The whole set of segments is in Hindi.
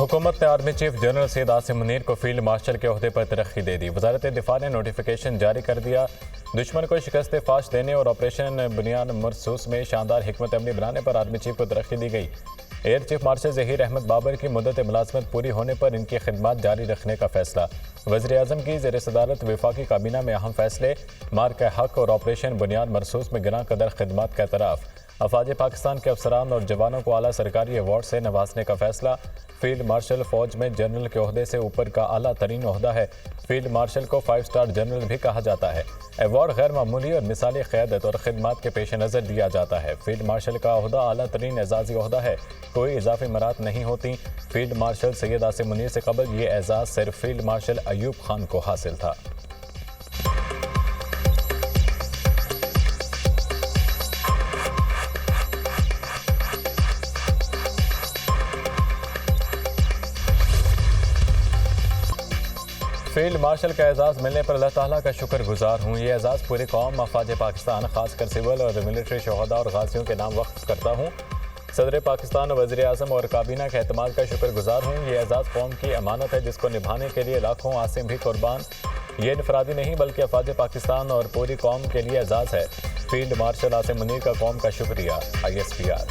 हुकूमत ने army chief general Syed Asim Munir को फील्ड मार्शल के ओहदे पर तरक्की दे दी। वजारत दिफा ने नोटिफिकेशन जारी कर दिया। दुश्मन को शिकस्त फाश देने और ऑपरेशन बुनियाद मरसूस में शानदार हिकमत अमली बनाने पर आर्मी चीफ को तरक्की दी गई। Air chief marshal Zaheer Ahmad Babar की मुद्दत मुलाजमत पूरी होने पर इनकी खिदमत जारी रखने का फैसला। वज़ीर आज़म की ज़ेर सदारत वफाकी काबीना में अहम फैसले, मार्क हक और ऑपरेशन बुनियाद मरसूस में गिना कदर खिदमत का एतराफ़। अफवाज पाकिस्तान के अफसरान और जवानों को आला सरकारी अवार्ड से नवाजने का फैसला। फील्ड मार्शल फौज में जनरल के ओहदे से ऊपर का आला तरीन ओहदा है। फील्ड मार्शल को 5 स्टार जनरल भी कहा जाता है। अवार्ड गैर मामूली और मिसाली क़यादत और खिदमत के पेश नज़र दिया जाता है। फील्ड मार्शल का ओहदा आला तरीन एजाज़ी ओहदा है, कोई इजाफी मरात नहीं होती। फील्ड मार्शल सैयद आसिम मुनीर से कबल ये एजाज़ सिर्फ फील्ड मार्शल अयूब खान को हासिल था। फील्ड मार्शल का एजाज़ मिलने पर अल्लाह ताला का शुक्रगुजार हूँ। ये एजाज़ पूरी कौम अफवाज पाकिस्तान, खासकर सिविल और मिलिट्री शहदा और गाजियों के नाम वक्फ करता हूँ। सदर पाकिस्तान, वज़ीर आज़म और काबीना के एतमाद का शुक्रगुजार हूँ। ये एजाज़ कौम की अमानत है जिसको निभाने के लिए लाखों आसिम भी कुर्बान। ये इनफरादी नहीं बल्कि अफवाज पाकिस्तान और पूरी कौम के लिए एजाज़ है। फील्ड मार्शल आसिम मुनीर का कौम का शुक्रिया। ISPR।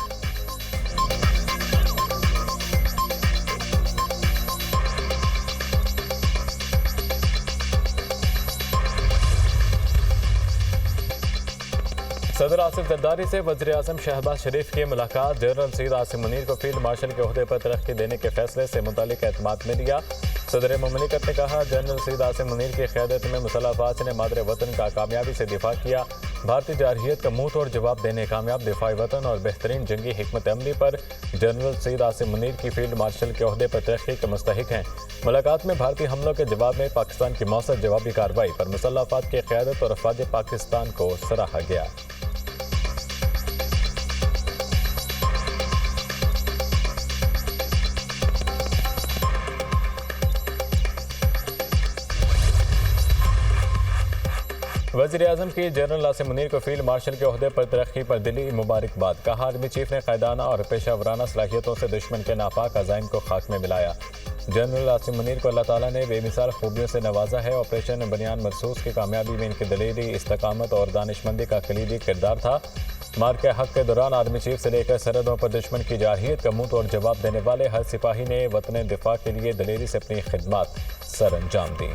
सदर आसिफ जरदारी से वज़ीर आज़म शहबाज शरीफ की मुलाकात। जनरल सैयद आसिम मुनीर को फील्ड मार्शल के ओहदे पर तरक्की देने के फैसले से मुतालिक एतमाद में लिया। सदर ममलिकत ने कहा, जनरल सैयद आसिम मुनीर की क़यादत में मुसल्लह अफ़वाज ने मादर वतन का कामयाबी से दिफा किया। भारतीय जारहियत का मुंह तोड़ जवाब देने कामयाब दिफाई वतन और बेहतरीन जंगी हिकमत अमली पर जनरल सैयद आसिम मुनीर की फील्ड मार्शल के ओहदे पर तरक्की के मुस्तहिक हैं। मुलाकात में भारतीय हमलों के जवाब में पाकिस्तान की मौसर जवाबी कार्रवाई पर मुसल्लह अफ़वाज की क़यादत और अफ़वाज पाकिस्तान को सराहा गया। वज़ीर आज़म की जनरल आसिम मुनीर को फील्ड मार्शल के ओहदे पर तरक्की पर दिली मुबारकबाद। कहा, आर्मी चीफ ने क़ायदाना और पेशा वराना सलाहियतों से दुश्मन के नापाक अज़ाइम को खाक में मिलाया। जनरल आसिम मुनीर को अल्लाह ताला ने बेमिसाल खूबियों से नवाजा है। ऑपरेशन बुनियाद मरसूस की कामयाबी में इनकी दलेरी, इस्तकामत और दानिशमंदी का कलीदी किरदार था। मार्क हक के दौरान आर्मी चीफ से लेकर सरहदों पर दुश्मन की जारहियत का मुंह तोड़ जवाब देने वाले हर सिपाही ने वतन दिफा के लिए दलेरी से अपनी खिदमत सर अंजाम दी।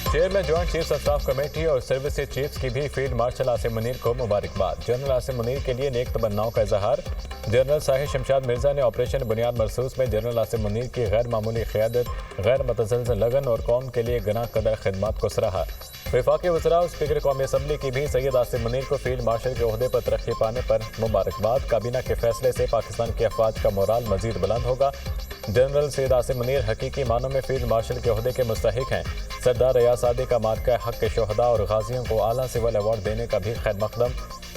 Chairman joint chiefs of staff committee और सर्विसेज चीफ्स की भी फील्ड मार्शल आसिम मुनीर को मुबारकबाद। जनरल आसिम मुनीर के लिए नेक तमन्नाओं का इजहार। जनरल साहिब शमशाद मिर्जा ने ऑपरेशन बुनियाद मरसूस में जनरल आसिम मुनीर की गैर मामूली क़यादत, गैर मुतज़लज़ल लगन और कौम के लिए गना कदर खिदमत को सराहा। वफाकी वज़रा और स्पीकर कौमी असम्बली की भी सैयद आसिम मुनीर को फील्ड मार्शल के ओहदे पर तरक्की पाने पर मुबारकबाद। काबीना के फैसले से पाकिस्तान के अफवाज का मोराल मजीद बुलंद होगा। जनरल सैयद आसिम मुनीर हकीकी मानों में फील्ड मार्शल के ओहदे के मुस्तहिक हैं। सरदार रियाज सादी का मार्का हक के शोहदा और गाजियों को आला सिविल अवार्ड देने का भी खैर मकदम।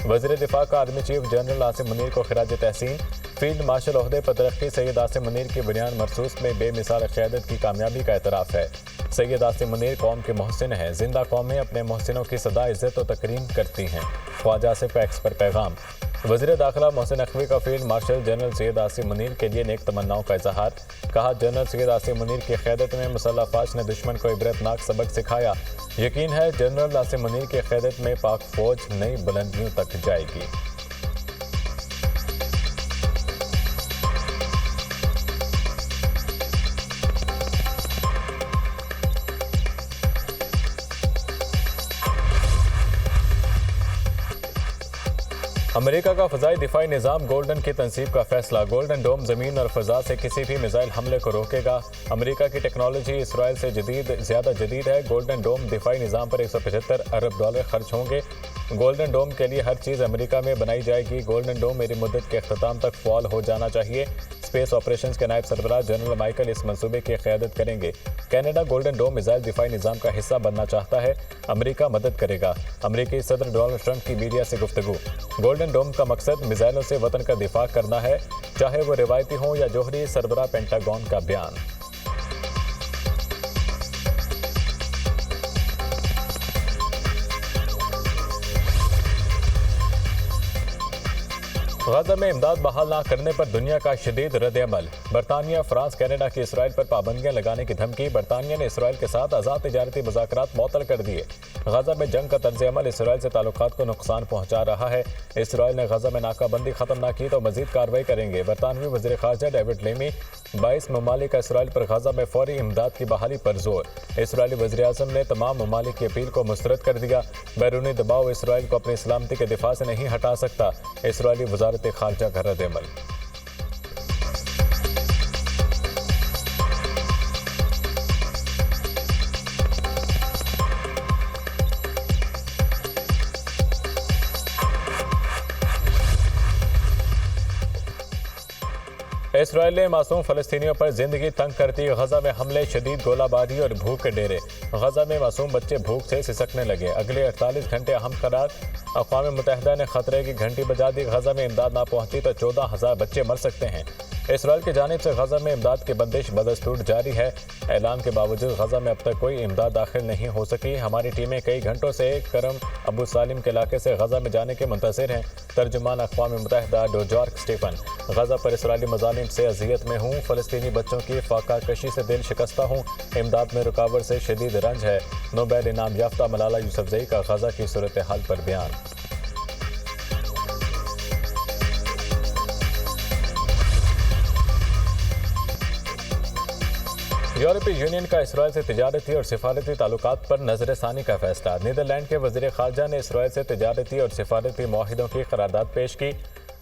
वज़ीर दिफा का army chief general Asim Munir को खिराज तहसीन। फील्ड मार्शल ओहदे पर तरक्की सैयद आसिम मुनीर की बुनियाद मरसूस में बेमिसाल क़यादत की कामयाबी का एतराफ़ है। सैयद आसिम मुनीर कौम के मोहसिन हैं। जिंदा कौमें अपने मोहसिनों की सदा इज़्ज़त और तकरीम करती हैं। ख्वाजा आसिफ का एक्स पर पैगाम। वज़ीर दाखिला मोहसिन नकवी का field marshal general Syed Asim Munir के लिए नेक तमन्नाओं का इजहार। कहा, जनरल सैयद आसिम मुनीर की क़यादत में मुसल्लह अफ़वाज ने दुश्मन को इबरतनाक सबक सिखाया। यकीन है जनरल आसिम मुनीर की क़यादत में पाक फ़ौज नई बुलंदियों तक जाएगी। अमेरिका का फ़ज़ाई दिफाई निज़ाम गोल्डन की तनसीब का फैसला। गोल्डन डोम ज़मीन और फ़ज़ा से किसी भी मिसाइल हमले को रोकेगा। अमेरिका की टेक्नोलॉजी इसराइल से ज़्यादा जदीद है। गोल्डन डोम दिफाई निज़ाम पर 175 अरब डॉलर खर्च होंगे। गोल्डन डोम के लिए हर चीज़ अमेरिका में बनाई जाएगी। गोल्डन डोम मेरी मुद्दत के अख्ताम तक फ़ाल हो जाना चाहिए। स्पेस ऑपरेशंस के नायब सरबराह जनरल माइकल इस मंसूबे की क़यादत करेंगे। कनाडा गोल्डन डोम मिसाइल दिफाई निज़ाम का हिस्सा बनना चाहता है। अमेरिका मदद करेगा। अमेरिकी सदर डोनाल्ड ट्रंप की मीडिया से गुफ्तगू। गोल्डन डोम का मकसद मिसाइलों से वतन का दिफा करना है, चाहे वो रिवायती हो या जोहरी। सरबराह पेंटागन का बयान। गाजा में इमदाद बहाल न करने पर दुनिया का शदीद रद्द-ए-अमल। बरतानिया, फ्रांस, कनाडा की इसराइल पर पाबंदियां लगाने की धमकी। बरतानिया ने इसराइल के साथ आज़ाद तिजारती मुज़ाकरात मुअत्तल कर दिए। गाजा में जंग का तर्ज-ए-अमल इसराइल से ताल्लुकात को नुकसान पहुंचा रहा है। इसराइल ने गाजा में नाकाबंदी खत्म न की तो मजीद कार्रवाई करेंगे। बरतानवी वज़ीर ख़ारजा डेविड लेमी 22 ममालिक का इसराइल पर गाजा में फौरी इमदाद की बहाली पर जोर। इसराइली वज़ीर आज़म ने तमाम ममालिक की अपील को मुस्तरद कर दिया। बैरूनी दबाव इसराइल को अपनी सलामती के दिफा से नहीं हटा सकता। इसराइली वज़ारत ख़ारजा का रद्द-ए-अमल। इसराइल ने मासूम फ़लस्तीनियों पर जिंदगी तंग करती गजा में हमले, शदीद गोलाबारी और भूख के डेरे। गजा में मासूम बच्चे भूख से सिसकने लगे। अगले 48 घंटे अहम करार। अक़वाम मुत्तहिदा ने खतरे की घंटी बजा दी। गजा में इमदाद ना पहुंची तो 14,000 बच्चे मर सकते हैं। इसराइल की जानिब से गजा में इमदाद की बंदिश बदस्तूर जारी है। ऐलान के बावजूद गजा में अब तक कोई इमदाद दाखिल नहीं हो सकी। हमारी टीमें कई घंटों से करम अबू सालिम के इलाके से गजा में जाने के मुंतज़िर हैं। तर्जुमान अक़वाम मुत्तहिदा डोजार्क स्टीफन, गजा पर इसराइली मज़ालिम से अजियत में हूँ। फ़लस्तीनी बच्चों की फाका कशी से दिल शिकस्ता हूँ। इमदाद में रुकावट से शदीद रंज है। नोबेल इनाम याफ्ता मलाला यूसुफ़ज़ई का गजा की सूरत हाल पर बयान। यूरोपीय यूनियन का इसराइल से तिजारती और सिफारती ताल्लुकात पर नज़रसानी का फैसला। नीदरलैंड के वज़ीर ख़ारजा ने इसराइल से तिजारती और सिफारती मुआहिदों की करारदाद पेश की।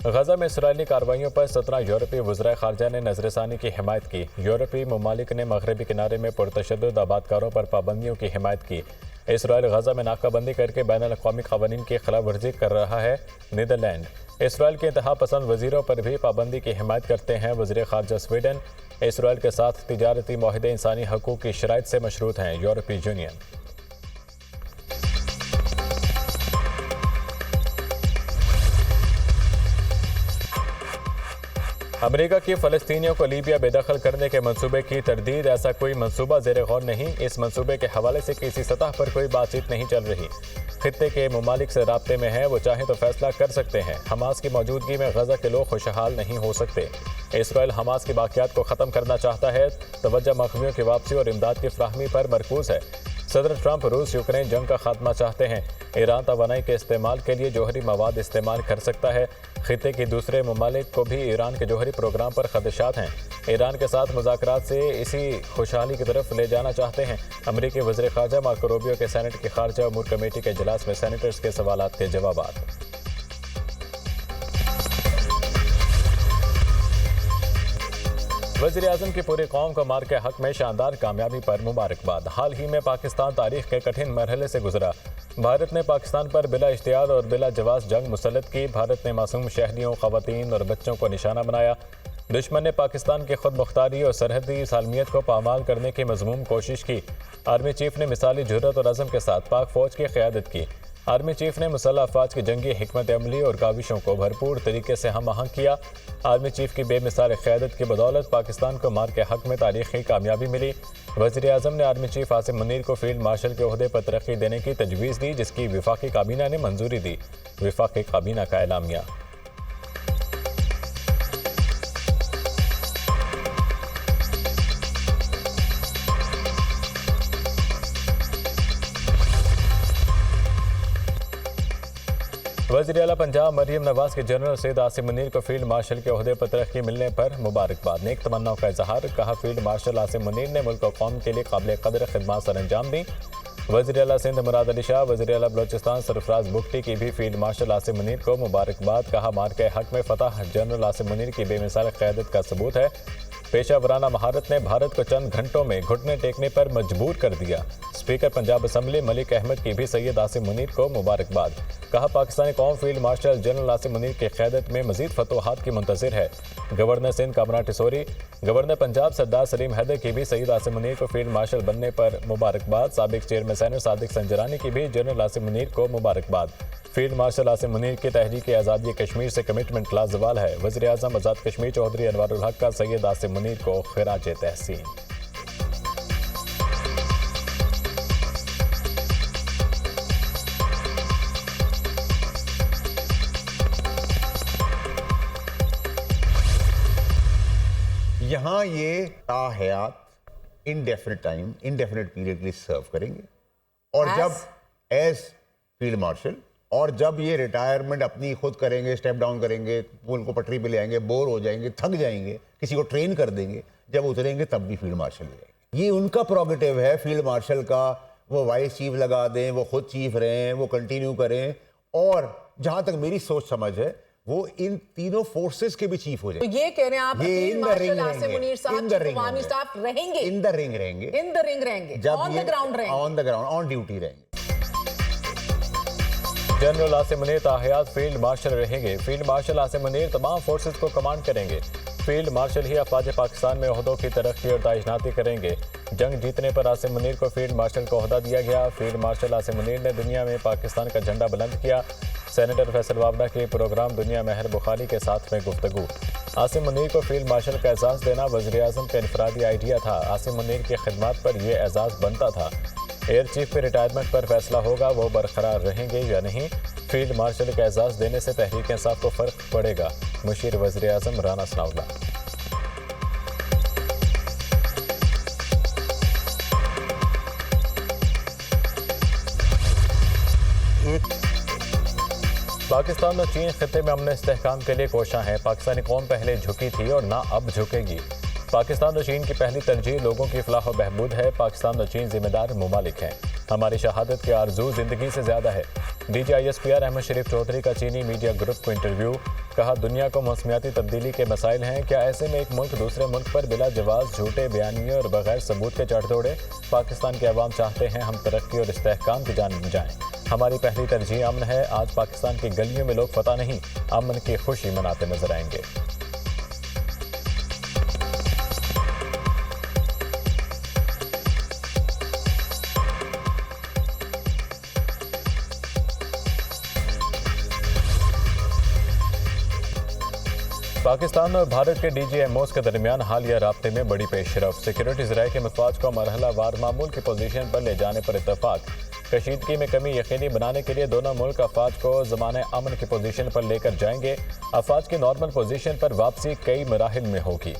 गजा में इसराइली कार्रवाइयों पर 17 यूरोपीय वज़राए ख़ारजा ने नज़रसानी की हिमायत की। यूरोपीय ममालिक ने मगरबी किनारे में पुरतशद्दुद आबादकारों पर पाबंदियों की हिमायत की। इसराइल गजा में नाकाबंदी करके बैनुल-अक़वामी क़वानीन की खिलाफ वर्जी कर रहा है। नीदरलैंड इसराइल के इंतहा पसंद वज़ीरों पर भी पाबंदी की हिमायत करते हैं। वज़ीर ख़ारजा स्वीडन इसराइल के साथ तिजारती मुआहदे इंसानी हकूक़ की शराइत से मशरूत हैं। यूरोपीय यूनियन अमेरिका की फ़लस्तीनियों को लीबिया बेदखल करने के मंसूबे की तरदीद। ऐसा कोई मंसूबा ज़ेर गौर नहीं। इस मंसूबे के हवाले से किसी सतह पर कोई बातचीत नहीं चल रही। खित्ते के ममालिक से राब्ते में हैं, वो चाहें तो फैसला कर सकते हैं। हमास की मौजूदगी में गजा के लोग खुशहाल नहीं हो सकते। इसराइल हमास की बाक़ियात को ख़त्म करना चाहता है। तवज्जो मखमियों की वापसी और इमदाद की फ्राहमी पर मरकूज़ है। सदर ट्रंप रूस यूक्रेन जंग का खात्मा चाहते हैं। ईरान तवानाई के इस्तेमाल के लिए जोहरी मवाद इस्तेमाल कर सकता है। खित्ते के दूसरे ममालिक को भी ईरान के जोहरी प्रोग्राम पर खदशात हैं। ईरान के साथ मुज़ाकरात से इसी खुशहाली की तरफ ले जाना चाहते हैं। अमरीकी वज़ीर ख़ारजा मार्को रूबियो के सेनेट की खारजा अमूर कमेटी के इजलास में सेनेटर्स के सवालात के जवाबात। वज़ीर-ए-आज़म की पूरी कौम को मार के हक में शानदार कामयाबी पर मुबारकबाद। हाल ही में पाकिस्तान तारीख के कठिन मरहले से गुजरा। भारत ने पाकिस्तान पर बिला इश्तियार और बिला जवाब जंग मुसल्लत की। भारत ने मासूम शहरियों, ख़वातीन और बच्चों को निशाना बनाया। दुश्मन ने पाकिस्तान की खुद मुख्तारी और सरहदी सालमियत को पामाल करने की मज़मूम कोशिश की। आर्मी चीफ ने मिसाली जुर्रत और अज़म के साथ पाक फ़ौज की क़यादत की। आर्मी चीफ ने मुसल्लह अफ़वाज की जंगी हिकमत अमली और काविशों को भरपूर तरीके से हम आहंग किया। आर्मी चीफ की बेमिसाल क़यादत की बदौलत पाकिस्तान को मार के हक में तारीख़ी कामयाबी मिली। वज़ीर आज़म ने आर्मी चीफ आसिम मुनीर को फील्ड मार्शल के ओहदे पर तरक्की देने की तजवीज़ दी, जिसकी वफाकी काबीना ने मंजूरी दी। वफाकी काबीना का एलामिया। वज़ीर आला पंजाब मरियम नवाज के जनरल सैयद आसिम मुनीर को फील्ड मार्शल के ओहदे पर तरक्की मिलने पर मुबारकबाद। नेक तमन्नाओं का इजहार। कहा, फील्ड मार्शल आसिम मुनीर ने मुल्क और कौम के लिए काबिल कदर खिदमत सर अंजाम दी। वज़ीर आला सिंध मुराद अली शाह, वज़ीर आला बलोचिस्तान सरफराज बुगटी की भी फील्ड मार्शल आसिम मुनीर को मुबारकबाद। कहा, मार के हक में फतह जनरल आसिम मुनीर की बेमिसाल क़यादत का सबूत है। पेशा वराना महारत ने भारत को चंद घंटों में घुटने टेकने पर मजबूर कर दिया। स्पीकर पंजाब असम्बली मलिक अहमद की भी सैयद आसिम मुनीर को मुबारकबाद। कहा, पाकिस्तानी कौम field marshal general Asim Munir की क़यादत में मजीद फतोहात की मुंतज़िर है। गवर्नर सिंध कामरा टिसोरी, गवर्नर पंजाब सरदार सलीम हैदर की भी सैयद आसिम मुनीर को फील्ड मार्शल बनने पर मुबारकबाद। साबिक चेयरमैन सेनेट सादिक संजरानी की भी जनरल आसिम मुनीर को मुबारकबाद। फील्ड मार्शल आसिम मुनीर की तहरीक आज़ादी कश्मीर से कमिटमेंट लाजवाल है। वज़ीर आज़म आज़ाद कश्मीर चौधरी अनवारुल हक का सैयद आसिम मुनीर को खिराज तहसीन। यहाँ ये ताहयात इनडेफिनेट टाइम, इनडेफिनेट पीरियड के लिए सर्व करेंगे, और जब एज फील्ड मार्शल, और जब ये रिटायरमेंट अपनी खुद करेंगे, स्टेप डाउन करेंगे, पुल को पटरी पे ले आएंगे, बोर हो जाएंगे, थक जाएंगे, किसी को ट्रेन कर देंगे, जब उतरेंगे तब भी फील्ड मार्शल ले आएंगे। ये उनका प्रोगेटिव है फील्ड मार्शल का, वो वाइस चीफ लगा दें, वो खुद चीफ रहें, वो कंटिन्यू करें, और जहां तक मेरी सोच समझ है वो इन तीनों फोर्सेस के भी चीफ हो जाए। तो ये कह रहे हैं आप, ये इन द रिंग मुनीर साहब अवामी स्टाफ रहेंगे, इन द रिंग रहेंगे, इन द रिंग रहेंगे, ऑन द ग्राउंड रहेंगे, on the ground, on duty रहेंगे। जनरल आसिम मुनीर ताहयात फील्ड मार्शल रहेंगे। फील्ड मार्शल आसिम मुनीर तमाम फोर्सेस को कमांड करेंगे। फील्ड मार्शल ही अफवाज पाकिस्तान में ओहदों की तरक्की और तैनाती करेंगे। जंग जीतने पर आसिम मुनीर को फील्ड मार्शल का ओहदा दिया गया। फील्ड मार्शल आसिम मुनीर ने दुनिया में पाकिस्तान का झंडा बुलंद किया। सेनेटर फैसल वावड़ा के प्रोग्राम दुनिया महर बुखारी के साथ में गुफ्तगू। आसिम मुनीर को फील्ड मार्शल का एजाज़ देना वज़ीर-ए-आज़म का इनफरादी आइडिया था। आसिम मुनीर की खिदमत पर यह एजाज़ बनता था। एयर चीफ के रिटायरमेंट पर फैसला होगा, वो बरकरार रहेंगे या नहीं। फील्ड मार्शल का एजाज़ देने से तहरीक इंसाफ को फ़र्क पड़ेगा। मुशीर वज़ीर-ए-आज़म राना सनाउल्लाह। पाकिस्तान और चीन खित्ते में अमन इस्तेहकाम के लिए कोशां है। पाकिस्तानी कौम पहले झुकी थी और ना अब झुकेगी। पाकिस्तान और चीन की पहली तरजीह लोगों की फलाह व बहबूद है। पाकिस्तान और चीन जिम्मेदार मुमालिक हैं। हमारी शहादत की आरजू जिंदगी से ज़्यादा है। DGISPR अहमद शरीफ चौधरी का चीनी मीडिया ग्रुप को इंटरव्यू। कहा, दुनिया को मौसमियाती तब्दीली के मसाइल हैं। क्या ऐसे में एक मुल्क दूसरे मुल्क पर बिला जवाब झूठे बयानियों और बगैर सबूत के चढ़ दौड़े? पाकिस्तान के अवाम चाहते हैं हम तरक्की और इस्तेहकाम की जानिब जाएं। हमारी पहली तरजीह अमन है। आज पाकिस्तान की गलियों में लोग फतह नहीं, अमन की खुशी मनाते नजर आएंगे। पाकिस्तान और भारत के DGMOs के दरमियान हालिया राब्ते में बड़ी पेशरफ। सिक्योरिटी ज़राए के मफाद को मरहला वार मामूल की पोजीशन पर ले जाने पर इत्तफाक। कशीदगी में कमी यकीनी बनाने के लिए दोनों मुल्क अफवाज को ज़माने अमन की पोजीशन पर लेकर जाएंगे। अफवाज की नॉर्मल पोजीशन पर वापसी कई मराहिल में होगी।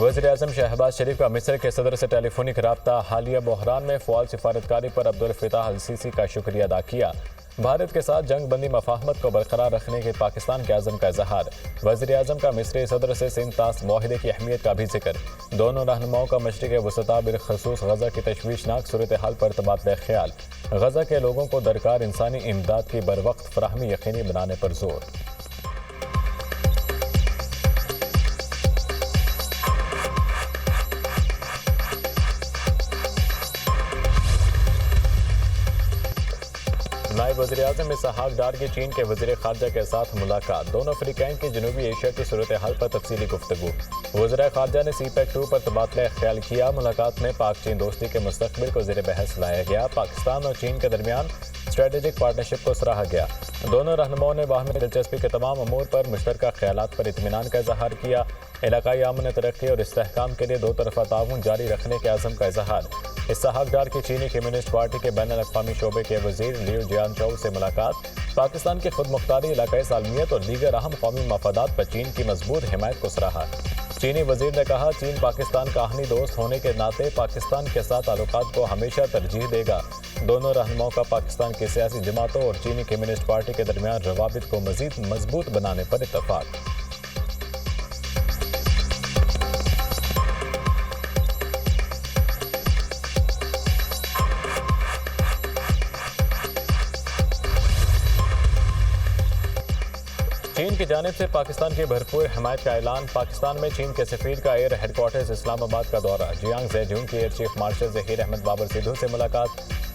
वज़ीर-ए-आज़म शहबाज शरीफ का मिस्र के सदर से टेलीफोनिक राब्ता। हालिया बहरान में फ़आल सिफारतकारी पर अब्दुल फताह अल-सीसी का शुक्रिया अदा किया। भारत के साथ जंग बंदी मफाहमत को बरकरार रखने के पाकिस्तान के आज़म का इजहार। वज़ीर-ए-आज़म का मिस्री सदर से सिंध तास मुआहिदे की अहमियत का भी जिक्र। दोनों रहनुमाओं का मशरिक़ वसता बिलखसूस गज़ा की तशवीशनाक सूरत हाल पर तबादला ख्याल। गज़ा के लोगों को दरकार इंसानी इमदाद की बरवक्त फराहमी यकीनी बनाने पर जोर। नायब वज़ीर-ए-आज़म इसहाक डार की चीन के वज़ीर ख़ारजा के साथ मुलाकात। दोनों अफ्रीकैन की जनूबी एशिया की सूरत हाल पर तफसीली गुफ्तगू। वज़ीर ख़ारजा ने CPEC-2 पर तबादला ख्याल किया। मुलाकात में पाक चीन दोस्ती के मुस्तक़बिल को ज़ेर बहस लाया गया। पाकिस्तान और चीन के दरमियान स्ट्रेटेजिक पार्टनरशिप को सराहा गया। दोनों रहनुमाओं ने बाहमी दिलचस्पी के तमाम अमूर पर मुश्तरका ख्यालात पर इत्मीनान का इजहार किया। इलाकाई अमन तरक्की और इस्तेहकाम के लिए दो तरफ़ा ताउन जारी रखने के आज़म का इजहार। इसहाक डार की चीनी कम्युनिस्ट पार्टी के बैनुल-अक़वामी शोबे के वज़ीर लियू जियानचौ से मुलाकात। पाकिस्तान की खुदमुख्तारी, इलाकाई सालमियत और दीगर अहम कौमी मफादात पर चीन की मजबूत हिमायत को सराहा। चीनी वज़ीर ने कहा, चीन पाकिस्तान का आहनी दोस्त होने के नाते पाकिस्तान के साथ ताल्लुकात को हमेशा तरजीह देगा। दोनों रहनुमाओं का पाकिस्तान की सियासी जमातों और चीनी कम्युनिस्ट पार्टी के दरमियान रवाबित को मज़ीद मजबूत बनाने पर इत्तफाक। चीन की जानिब से पाकिस्तान की भरपूर हिमायत का ऐलान। पाकिस्तान में चीन के सफीर का एयर हेडक्वार्टर्स इस्लामाबाद का दौरा। जियांग ज़ेड्यून की air chief marshal Zaheer Ahmad Babar Sidhu से मुलाकात।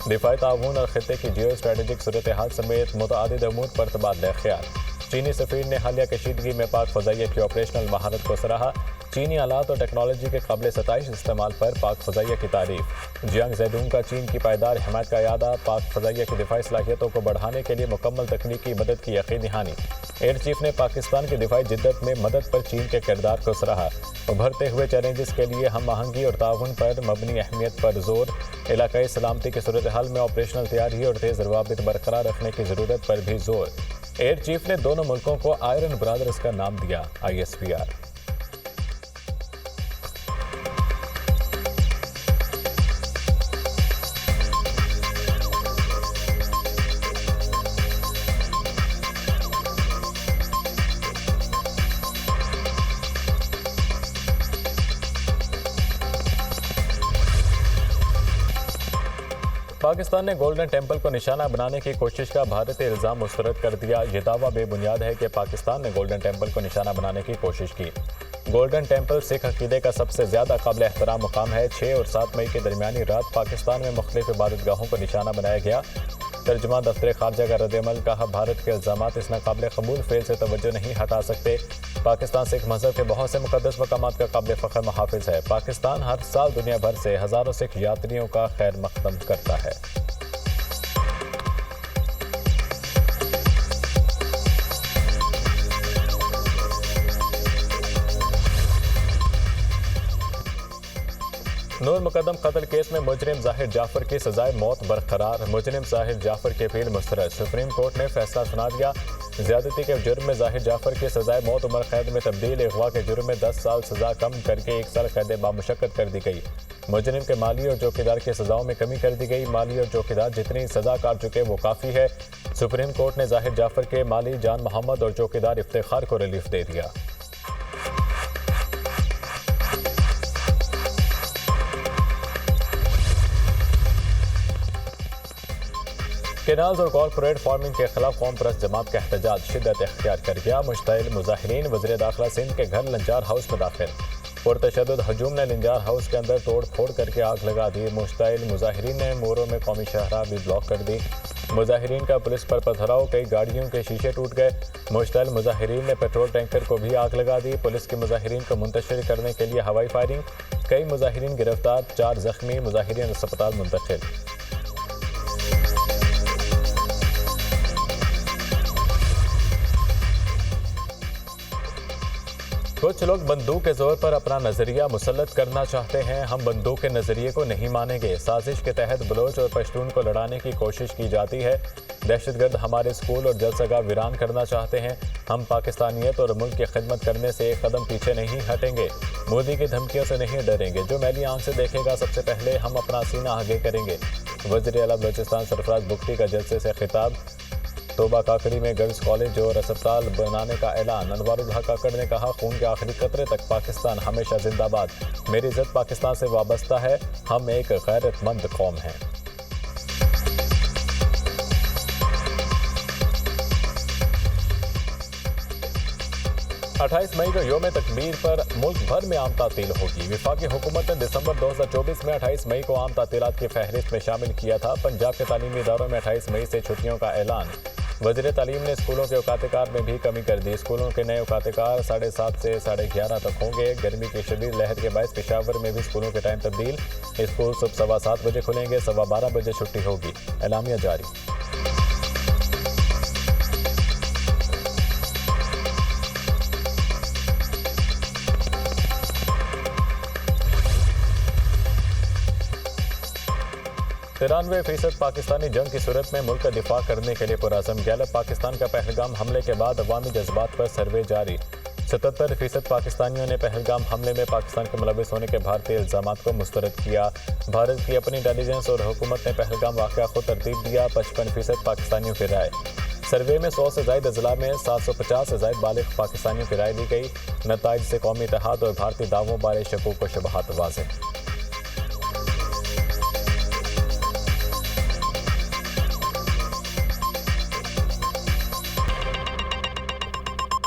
दिफाई ताउन और खित्ते की जियो स्ट्रेटेजिक सूरत हाल समेत मुतअद्दिद अमूर पर तबादला ख्याल। चीनी सफीर ने हालिया कशीदगी में पाक फ़ज़ाइया की ऑपरेशनल महारत को सराहा। चीनी आलात और टेक्नोलॉजी के काबिल सताइश इस्तेमाल पर पाक फ़ज़ाइया की तारीफ। जियांग ज़ेडुंग का चीन की पायदार हिमायत का यादा। पाक फ़ज़ाइया की दिफाई सलाहियतों को बढ़ाने के लिए मुकम्मल तकनीकी मदद की यकीनी दहानी। एयर चीफ ने पाकिस्तान की दिफाई जिद्दत में मदद पर चीन के किरदार को सराहा। उभरते हुए चैलेंजेस के लिए हम आहंगी और ताउन पर मबनी अहमियत पर जोर। इलाकाई सलामती की सूरत हाल में ऑपरेशनल तैयारी और तेज़ रवाबित बरकरार रखने की ज़रूरत पर भी जोर। एयर चीफ ने दोनों मुल्कों को आयरन ब्रदर्स का नाम दिया। ISPR। पाकिस्तान ने गोल्डन टेम्पल को निशाना बनाने की कोशिश का भारतीय इल्ज़ाम मुस्तरद कर दिया। ये दावा बेबुनियाद है कि पाकिस्तान ने गोल्डन टेम्पल को निशाना बनाने की कोशिश की। गोल्डन टेम्पल सिख अकीदे का सबसे ज़्यादा काबिल एहतराम मुकाम है। 6 और 7 मई की दरमियानी रात पाकिस्तान में मुख्तलिफ इबादतगाहों को निशाना बनाया गया। तर्जुमान दफ्तर खारजा का रद्द-ए-अमल। कहा, भारत के इल्ज़ामात इस नाकाबिल कबूल फेल से तवज्जो नहीं हटा सकते। पाकिस्तान सिख मजहब के बहुत से मुकद्दस मकामात का काबिल फ़ख्र मुहाफ़िज़ है। पाकिस्तान हर साल दुनिया भर से हज़ारों सिख यात्रियों का खैर मक़दम करता है। नूर मुकदम कत्ल केस में मुजरिम ज़ाहिर जाफर की सजाए मौत बरकरार। मुजरिम ज़ाहिर जाफर की अपील मुस्तरद। सुप्रीम कोर्ट ने फैसला सुना दिया। ज्यादती के जुर्म में ज़ाहिर जाफर की सजाए मौत उम्र कैद में तब्दील। अगवा के जुर्म में 10 साल सजा कम करके 1 साल कैद बामुशक्कत कर दी गई। मुजरिम के माली और चौकीदार की सजाओं में कमी कर दी गई। माली और चौकीदार जितनी सजा काट चुके वो काफ़ी है। सुप्रीम कोर्ट ने ज़ाहिर जाफर के माली जान मोहम्मद और चौकीदार इफ्तिखार को रिलीफ दे दिया। केनाल्स और कॉर्पोरेट फार्मिंग के खिलाफ कौम परस्त जमात का एहतजाज शिद्दत इख्तियार कर गया। मुश्तइल मुजाहिरीन वज़ीर दाखिला सिंध के घर लंजार हाउस में दाखिल। पुरतशद्दुद हजूम ने लंजार हाउस के अंदर तोड़ फोड़ करके आग लगा दी। मुश्तइल मुजाहिरीन ने मोरों में कौमी शाहराह भी ब्लॉक कर दी। मुजाहिरीन का पुलिस पर पथराव। कई गाड़ियों के शीशे टूट गए। मुश्तइल मुजाहिरीन ने पेट्रोल टैंकर को भी आग लगा दी। पुलिस की मुजाहिरीन को मुंतशिर करने के लिए हवाई फायरिंग। कई मुजाहिरीन गिरफ्तार, 4 जख्मी। मुजाहिरीन अस्पताल मुंतकिल। कुछ लोग बंदूक के जोर पर अपना नजरिया मुसल्लत करना चाहते हैं। हम बंदूक के नजरिए को नहीं मानेंगे। साजिश के तहत बलोच और पश्तून को लड़ाने की कोशिश की जाती है। दहशतगर्द हमारे स्कूल और जलसगा वीरान करना चाहते हैं। हम पाकिस्तानियत और मुल्क की खिदमत करने से एक कदम पीछे नहीं हटेंगे। मोदी की धमकियों से नहीं डरेंगे। जो मैली आंख से देखेगा सबसे पहले हम अपना सीना आगे करेंगे। वज़ीर आला बलूचिस्तान सरफराज बुख्ती का जलसे से खिताब। तोबा काकड़ी में गर्ल्स कॉलेज और अस्पताल बनाने का ऐलान। अनवारुल हक काकड़ ने कहा, खून के आखिरी कतरे तक पाकिस्तान हमेशा जिंदाबाद। मेरी इज्जत पाकिस्तान से वाबस्ता है। हम एक गैरतमंद कौम हैं। अट्ठाईस मई को योम तकबीर पर मुल्क भर में आम तातील होगी। वफाकी हुकूमत ने दिसंबर 2024 में 28 मई को आम तातीलात की फहरिस्त में शामिल किया था। पंजाब के तालीमी इदारों में 28 मई से छुट्टियों का ऐलान। वज़ीर तालीम ने स्कूलों के औकात-ए-कार में भी कमी कर दी। स्कूलों के नए औकात-ए-कार 7:30 से 11:30 तक होंगे। गर्मी की शदीद लहर के बायस पेशावर में भी स्कूलों के टाइम तब्दील। स्कूल सुबह 7:15 बजे खुलेंगे, 12:15 बजे छुट्टी होगी। एलामिया जारी। %93 पाकिस्तानी जंग की सूरत में मुल्क का दिफा करने के लिए पुरअज़म। गैलप पाकिस्तान का पहलगाम हमले के बाद अवामी जज्बात पर सर्वे जारी। 77% पाकिस्तानियों ने पहलगाम हमले में पाकिस्तान के मुलविस होने के भारतीय इल्ज़ामात को मुस्तरद किया। भारत की अपनी इंटेलिजेंस और हुकूमत ने पहलगाम वाक़या को तरतीब दिया। 55% पाकिस्तानियों की राय। सर्वे में 100 से ज़ायद अजला में 750 से ज़ायद बालिग पाकिस्तानियों की राय ली गई। नताइज से कौमी इत्तेहाद और भारतीय दावों बारे शकूक व शुबहात वाज़ेह।